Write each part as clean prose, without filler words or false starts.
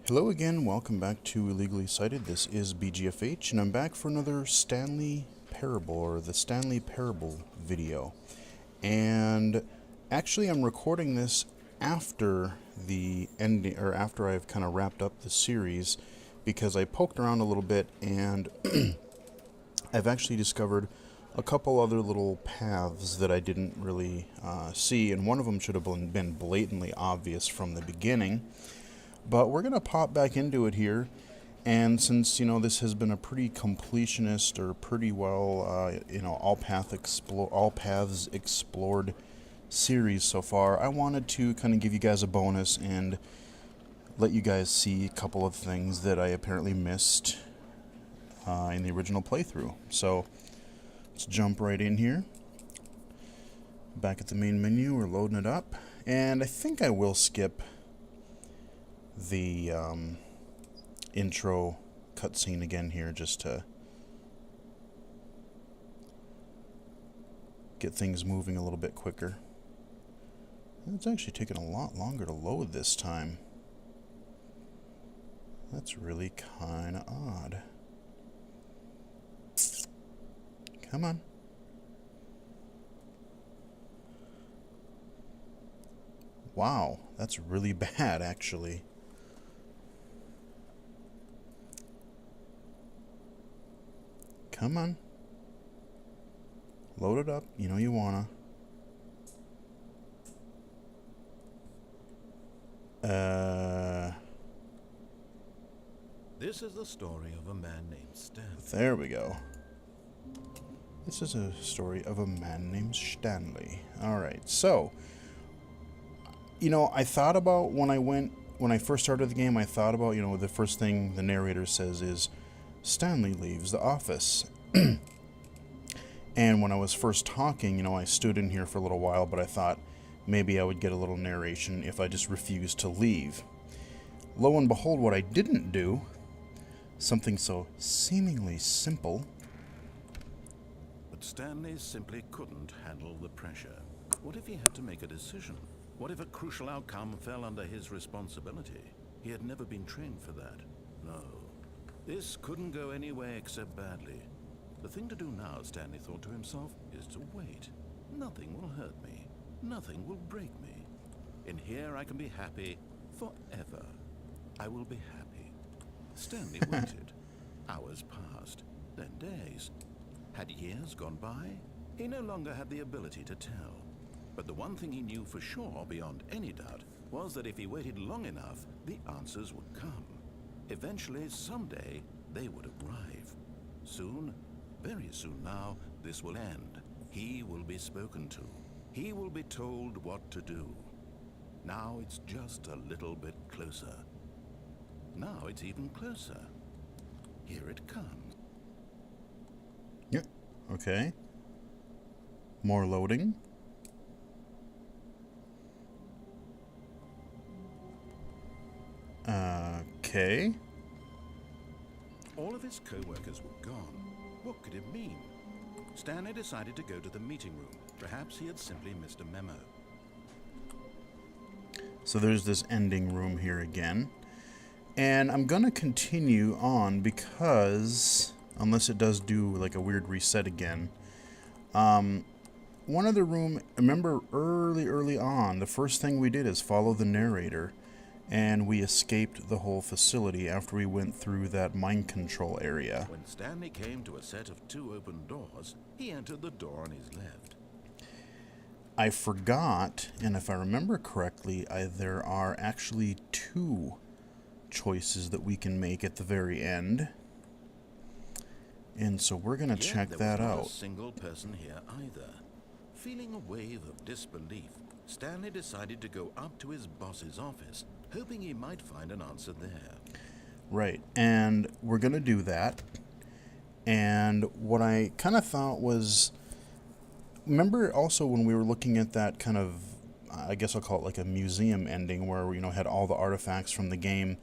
Hello again, welcome back to Illegally Cited. This is BGFH, and I'm back for another Stanley Parable, or the Stanley Parable video. And actually, I'm recording this after the ending, or after I've kind of wrapped up the series, because I poked around a little bit, and I've actually discovered a couple other little paths that I didn't really see, and one of them should have been blatantly obvious from the beginning. But we're going to pop back into it here, and since, this has been a pretty completionist, or pretty well, all paths explored series so far, I wanted to kind of give you guys a bonus and let you guys see a couple of things that I apparently missed in the original playthrough. So, let's jump right in here. Back at the main menu, we're loading it up, and I think I will skip the intro cutscene again here, just to get things moving a little bit quicker. It's actually taking a lot longer to load this time. That's really kind of odd. Come on. Wow, that's really bad, actually. Come on. Load it up. You know you wanna. This is the story of a man named Stanley. There we go. This is a story of a man named Stanley. Alright, so, I thought about when I first started the game, I thought about, the first thing the narrator says is, Stanley leaves the office. And when I was first talking, I stood in here for a little while, but I thought maybe I would get a little narration if I just refused to leave. Lo and behold, what I didn't do, something so seemingly simple. But Stanley simply couldn't handle the pressure. What if he had to make a decision? What if a crucial outcome fell under his responsibility? He had never been trained for that. No. This couldn't go any way except badly. The thing to do now, Stanley thought to himself, is to wait. Nothing will hurt me. Nothing will break me. In here I can be happy forever. I will be happy. Stanley waited. Hours passed, then days. Had years gone by? He no longer had the ability to tell. But the one thing he knew for sure, beyond any doubt, was that if he waited long enough, the answers would come. Eventually, someday, they would arrive. Soon, very soon now, this will end. He will be spoken to. He will be told what to do. Now it's just a little bit closer. Now it's even closer. Here it comes. Yep. Okay. More loading. Okay. All of his co-workers were gone. What could it mean? Stanley decided to go to the meeting room. Perhaps he had simply missed a memo. So there's this ending room here again. And I'm going to continue on because, unless it does do like a weird reset again, one other room, remember early on, the first thing we did is follow the narrator, and we escaped the whole facility after we went through that mind control area. When Stanley came to a set of two open doors, he entered the door on his left. I forgot, and if I remember correctly, there are actually two choices that we can make at the very end. And so we're going to check that out. There was not a single person here either. Feeling a wave of disbelief, Stanley decided to go up to his boss's office, hoping he might find an answer there. Right, and we're going to do that. And what I kind of thought was, remember also when we were looking at that kind of, I guess I'll call it like a museum ending where we, had all the artifacts from the game.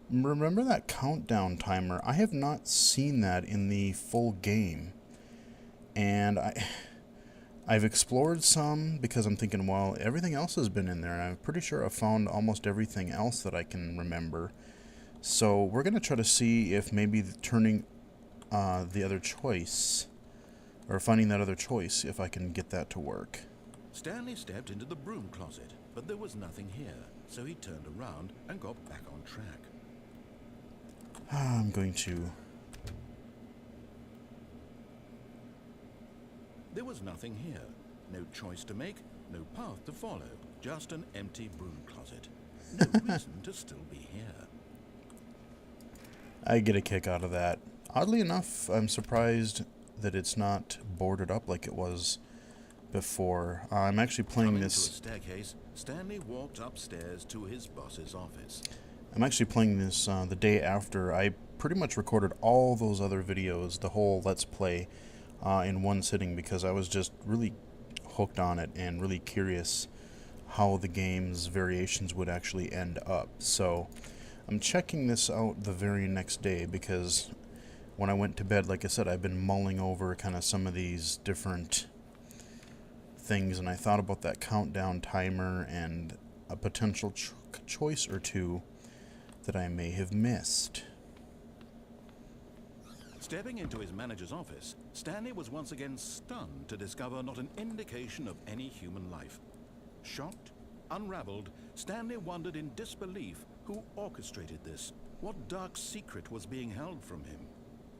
Remember that countdown timer? I have not seen that in the full game. And I've explored some because I'm thinking, well, everything else has been in there, and I'm pretty sure I've found almost everything else that I can remember. So we're going to try to see if maybe turning the other choice, or finding that other choice, if I can get that to work. Stanley stepped into the broom closet, but there was nothing here, so he turned around and got back on track. I'm going to... There was nothing here. No choice to make, no path to follow, just an empty broom closet. No reason to still be here. I get a kick out of that. Oddly enough, I'm surprised that it's not boarded up like it was before. I'm actually playing Coming this... to a staircase, Stanley walked upstairs to his boss's office. I'm actually playing this the day after I pretty much recorded all those other videos, the whole Let's Play, in one sitting, because I was just really hooked on it and really curious how the game's variations would actually end up. So I'm checking this out the very next day, because when I went to bed, like I said, I've been mulling over kind of some of these different things, and I thought about that countdown timer and a potential choice or two that I may have missed. Stepping into his manager's office, Stanley was once again stunned to discover not an indication of any human life. Shocked, unraveled, Stanley wondered in disbelief who orchestrated this, what dark secret was being held from him.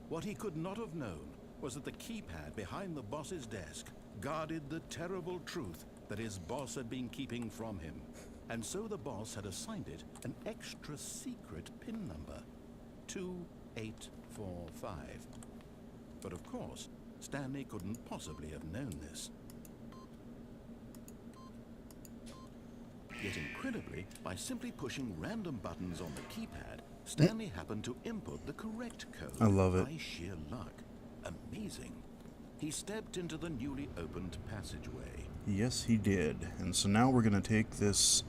What he could not have known was that the keypad behind the boss's desk guarded the terrible truth that his boss had been keeping from him. And so the boss had assigned it an extra secret PIN number, 2845. But of course, Stanley couldn't possibly have known this. Yet incredibly, by simply pushing random buttons on the keypad, Stanley happened to input the correct code. I love it. By sheer luck. Amazing. He stepped into the newly opened passageway. Yes, he did. And so now we're going to take this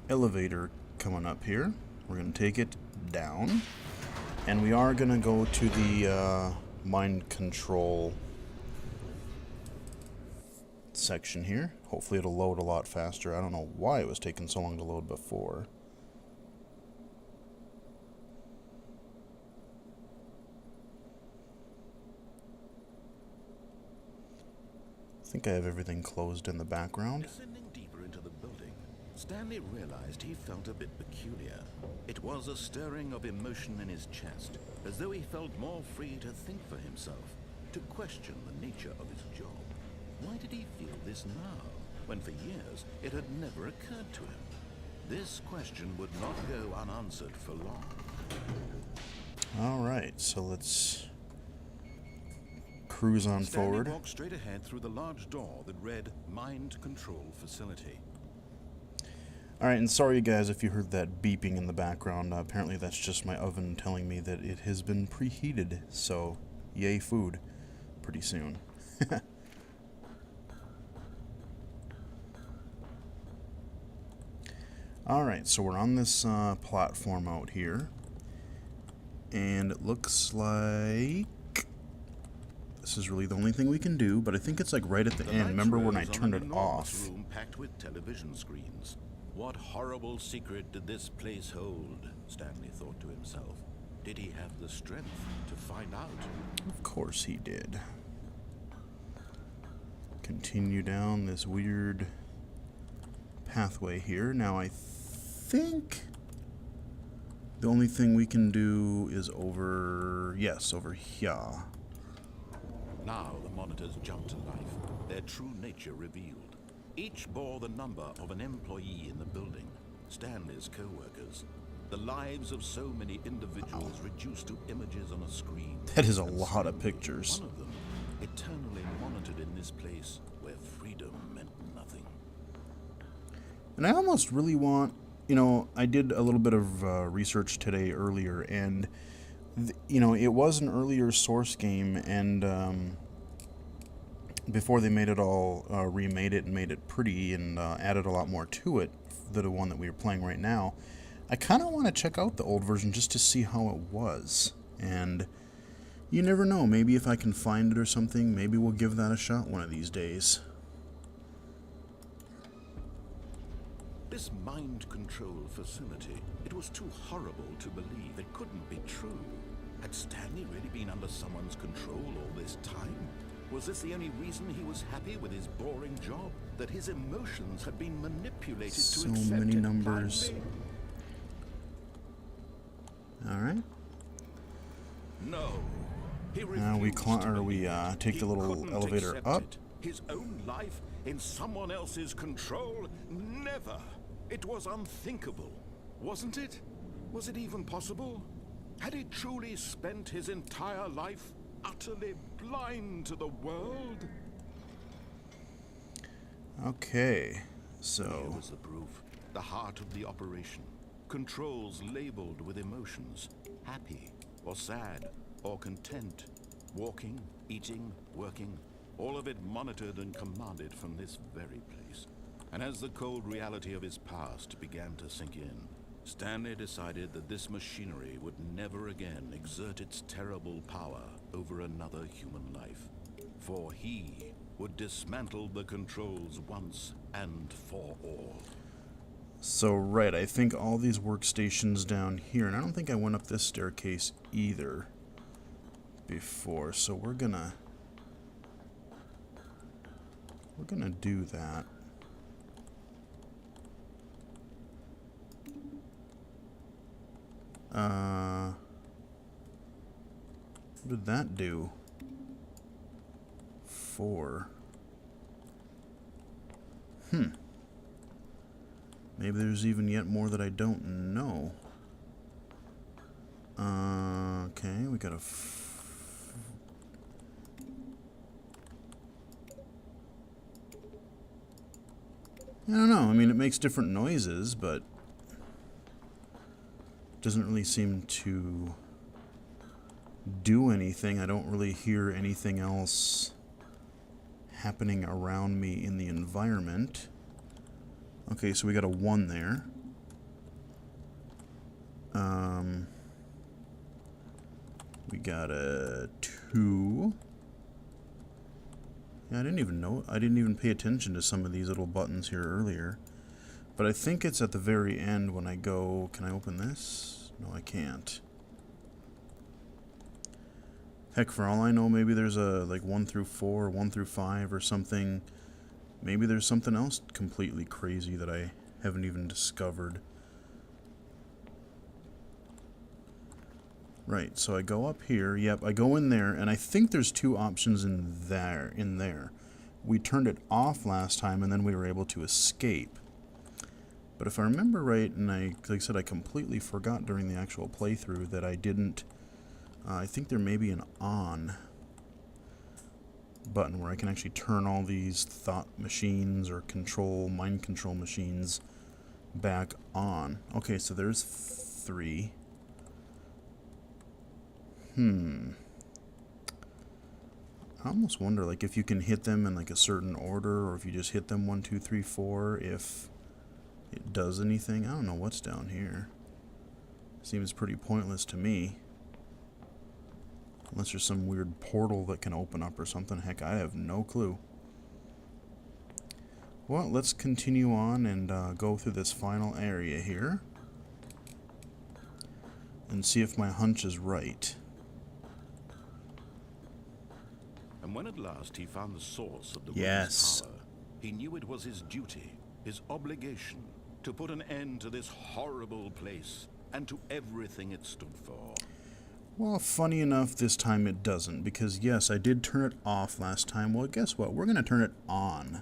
elevator coming up here. We're going to take it down. And we are going to go to the mind control section here. Hopefully it'll load a lot faster. I don't know why it was taking so long to load before. I think I have everything closed in the background. Descending deeper into the building, Stanley realized he felt a bit peculiar. It was a stirring of emotion in his chest, as though he felt more free to think for himself, to question the nature of his job. Why did he feel this now, when for years it had never occurred to him? This question would not go unanswered for long. Alright, so let's cruise on Stanley forward. walked straight ahead through the large door that read Mind Control Facility. Alright, and sorry guys if you heard that beeping in the background. Apparently that's just my oven telling me that it has been preheated, so yay food pretty soon. Alright, so we're on this platform out here, and it looks like this is really the only thing we can do, but I think it's like right at the end. Remember when I turned it off? Room packed with television screens. What horrible secret did this place hold? Stanley thought to himself. Did he have the strength to find out? Of course he did. Continue down this weird pathway here. Now I think the only thing we can do is over, yes, over here. Now the monitors jumped to life, their true nature revealed. Each bore the number of an employee in the building, Stanley's co-workers. The lives of so many individuals reduced to images on a screen. That is a lot of pictures. One of them, eternally monitored in this place where freedom meant nothing. And I almost really want, you know, I did a little bit of research today earlier, and, you know, it was an earlier source game, and before they made it all, remade it and made it pretty and added a lot more to it than the one that we are playing right now, I kind of want to check out the old version just to see how it was. And you never know, maybe if I can find it or something, maybe we'll give that a shot one of these days. This mind control facility, it was too horrible to believe. It couldn't be true. Had Stanley really been under someone's control all this time? Was this the only reason he was happy with his boring job? That his emotions had been manipulated So to accept many him numbers. blindly? Alright. No. He Now we refused to we believe it. take the He little couldn't elevator accept up. it. His own life in someone else's control? Never. It was unthinkable, wasn't it? Was it even possible? Had he truly spent his entire life utterly blind to the world? Okay, Here so was the proof. The heart of the operation. Controls labeled with emotions. Happy, or sad, or content. Walking, eating, working. All of it monitored and commanded from this very place. And as the cold reality of his past began to sink in, Stanley decided that this machinery would never again exert its terrible power over another human life. For he would dismantle the controls once and for all. So, right, I think all these workstations down here, and I don't think I went up this staircase either before, so we're gonna do that. What did that do? 4. Maybe there's even yet more that I don't know. Okay, we got a... I don't know. I mean, it makes different noises, but doesn't really seem to do anything. I don't really hear anything else happening around me in the environment. Okay, so we got a 1 there. We got a 2. Yeah, I didn't even pay attention to some of these little buttons here earlier. But I think it's at the very end when I go... Can I open this? No, I can't. Heck, for all I know, maybe there's a, like, 1 through 4, or 1 through 5, or something. Maybe there's something else completely crazy that I haven't even discovered. Right, so I go up here. Yep, I go in there, and I think there's 2 options in there. We turned it off last time, and then we were able to escape. But if I remember right, and like I said, I completely forgot during the actual playthrough that I didn't... I think there may be an on button where I can actually turn all these thought machines or mind control machines back on. Okay, so there's 3. I almost wonder, like, if you can hit them in, like, a certain order, or if you just hit them 1, 2, 3, 4, if it does anything. I don't know what's down here. Seems pretty pointless to me. Unless there's some weird portal that can open up or something. Heck, I have no clue. Well, let's continue on and go through this final area here. And see if my hunch is right. And when at last he found the source of the Yes. woman's power, he knew it was his duty, his obligation, to put an end to this horrible place and to everything it stood for. Well, funny enough, this time it doesn't, because yes, I did turn it off last time. Well, guess what? We're going to turn it on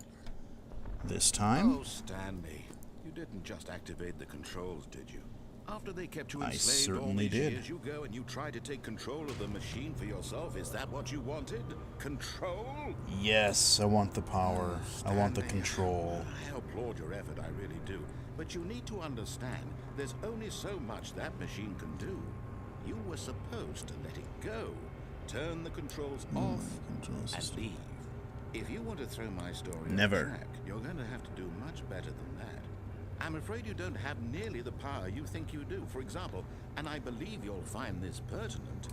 this time. Oh, Stanley, you didn't just activate the controls, did you? After they kept you I enslaved all certainly these did. years, you go and you try to take control of the machine for yourself. Is that what you wanted? Control? Yes, I want the power. I want the Stanley, control. I applaud your effort, I really do. But you need to understand, there's only so much that machine can do. You were supposed to let it go. Turn the controls off and leave. If you want to throw my story on track, you're going to have to do much better than that. I'm afraid you don't have nearly the power you think you do. For example, and I believe you'll find this pertinent,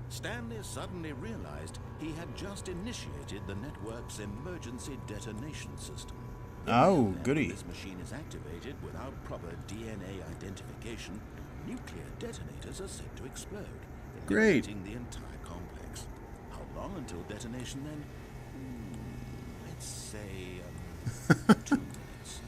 Stanley suddenly realized he had just initiated the network's emergency detonation system. Oh, goody. This machine is activated without proper DNA identification. Nuclear detonators are said to explode, Great. igniting the entire complex. How long until detonation then? Let's say 2 minutes.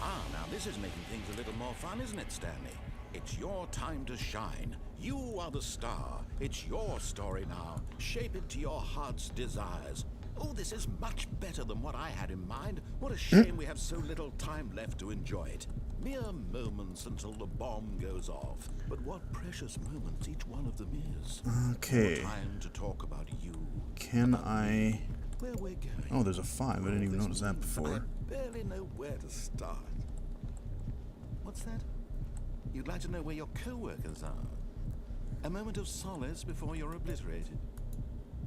Now this is making things a little more fun, isn't it, Stanley? It's your time to shine. You are the star. It's your story now. Shape it to your heart's desires. Oh, this is much better than what I had in mind. What a shame we have so little time left to enjoy it. Mere moments until the bomb goes off. But what precious moments each one of them is. Okay. No time to talk about you. Can I... Where we're going. Oh, there's a 5. I didn't even notice that before. I barely know where to start. What's that? You'd like to know where your co-workers are? A moment of solace before you're obliterated.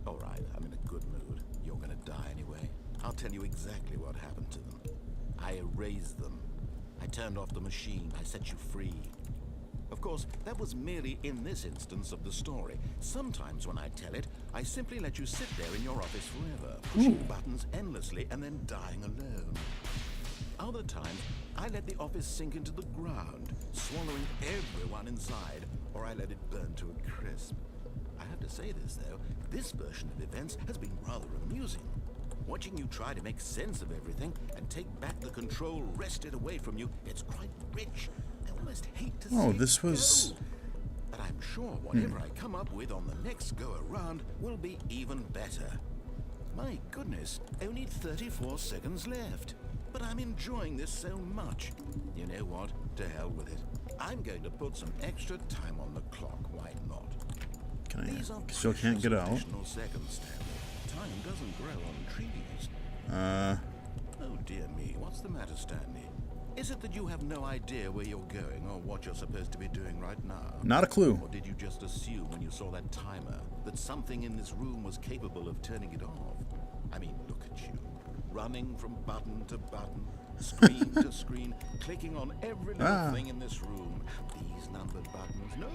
All right, I'm in a good mood. You're gonna die anyway. I'll tell you exactly what happened to them. I erased them. I turned off the machine. I set you free. Of course, that was merely in this instance of the story. Sometimes when I tell it, I simply let you sit there in your office forever, pushing buttons endlessly and then dying alone. Other times, I let the office sink into the ground, swallowing everyone inside, or I let it burn to a crisp. I have to say this, though, this version of events has been rather amusing. Watching you try to make sense of everything and take back the control wrested away from you, it's quite rich. I almost hate to Oh, say this was... go. But I'm sure whatever I come up with on the next go-around will be even better. My goodness, only 34 seconds left. But I'm enjoying this so much. You know what? To hell with it. I'm going to put some extra time on the clock. Why not? Can I... These are Still can't get out. additional seconds, Stanley. Time doesn't grow on trees. Oh dear me, what's the matter, Stanley? Is it that you have no idea where you're going or what you're supposed to be doing right now? Not a clue. Or did you just assume when you saw that timer that something in this room was capable of turning it off? I mean, look at you. Running from button to button, screen to screen, clicking on every little thing in this room. These numbered buttons, no,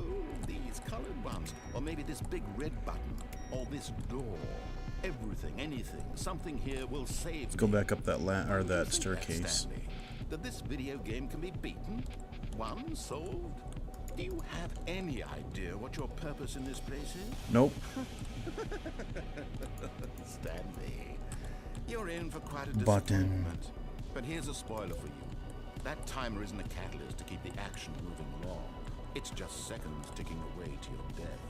these colored ones. Or maybe this big red button, or this door. Everything, anything, something here will save Let's go back up that that staircase. Stanley, that this video game can be beaten? Won? Solved? Do you have any idea what your purpose in this place is? Nope. Stanley, you're in for quite a disappointment. But here's a spoiler for you. That timer isn't a catalyst to keep the action moving along. It's just seconds ticking away to your death.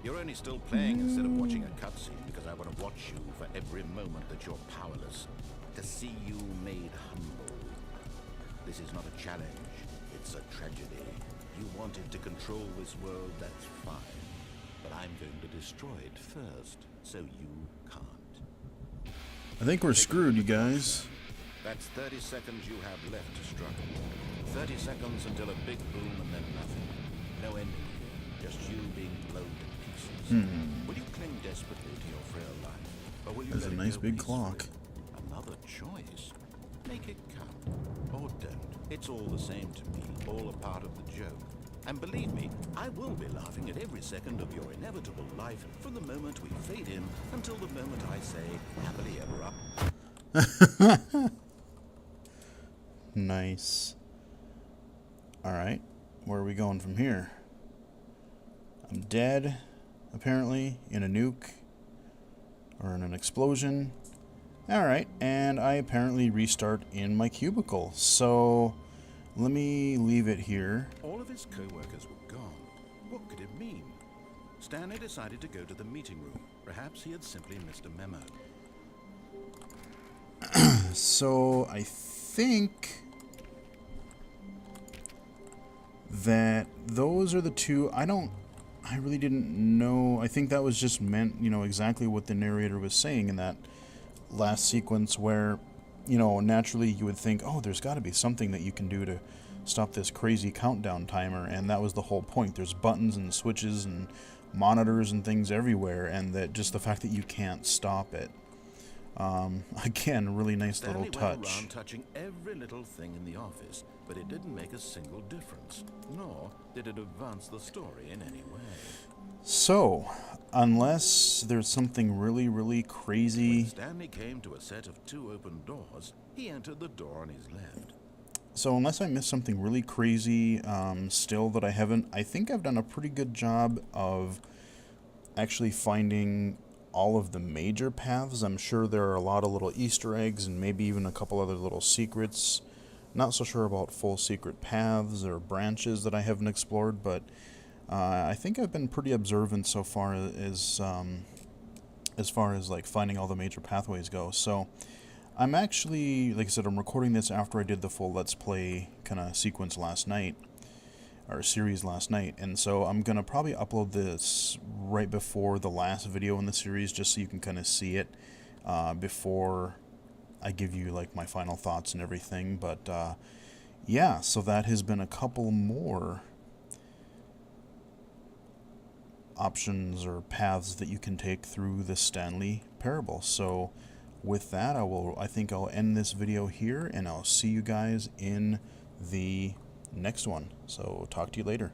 You're only still playing instead of watching a cutscene because I want to watch you for every moment that you're powerless. To see you made humble. This is not a challenge. It's a tragedy. You wanted to control this world, that's fine. But I'm going to destroy it first, so you can't. I think we're screwed, you guys. That's 30 seconds you have left to struggle. 30 seconds until a big boom and then nothing. No ending. Just you being blown to pieces. Will you cling desperately to your frail life? Or will you There's let a it nice go big peacefully? clock. Another choice. Make it count. Or don't. It's all the same to me. All a part of the joke. And believe me, I will be laughing at every second of your inevitable life from the moment we fade in until the moment I say, happily ever up. Nice. Alright. Where are we going from here? I'm dead, apparently, in a nuke. Or in an explosion. Alright, and I apparently restart in my cubicle. So, let me leave it here. All of his co-workers were gone. What could it mean? Stanley decided to go to the meeting room. Perhaps he had simply missed a memo. So, I think that those are the two. I really didn't know. I think that was just meant, exactly what the narrator was saying in that last sequence where, naturally you would think, oh, there's got to be something that you can do to stop this crazy countdown timer, and that was the whole point. There's buttons and switches and monitors and things everywhere, and that just the fact that you can't stop it. Again, really nice little Stanley touch. went around touching every little thing in the office, but it didn't make a single difference, nor did it advance the story in any way. So, unless there's something really, really crazy... When Stanley came to a set of 2 open doors, He entered the door on his left. So unless I missed something really crazy still that I haven't, I think I've done a pretty good job of actually finding all of the major paths. I'm sure there are a lot of little Easter eggs and maybe even a couple other little secrets. Not so sure about full secret paths or branches that I haven't explored, but I think I've been pretty observant so far as far as like finding all the major pathways go. So I'm actually, like I said, I'm recording this after I did the full Let's Play kind of sequence last night, or series last night, and so I'm gonna probably upload this right before the last video in the series, just so you can kind of see it before I give you like my final thoughts and everything. But yeah, so that has been a couple more options or paths that you can take through the Stanley parable. So with that, I think I'll end this video here, and I'll see you guys in the next one. So talk to you later.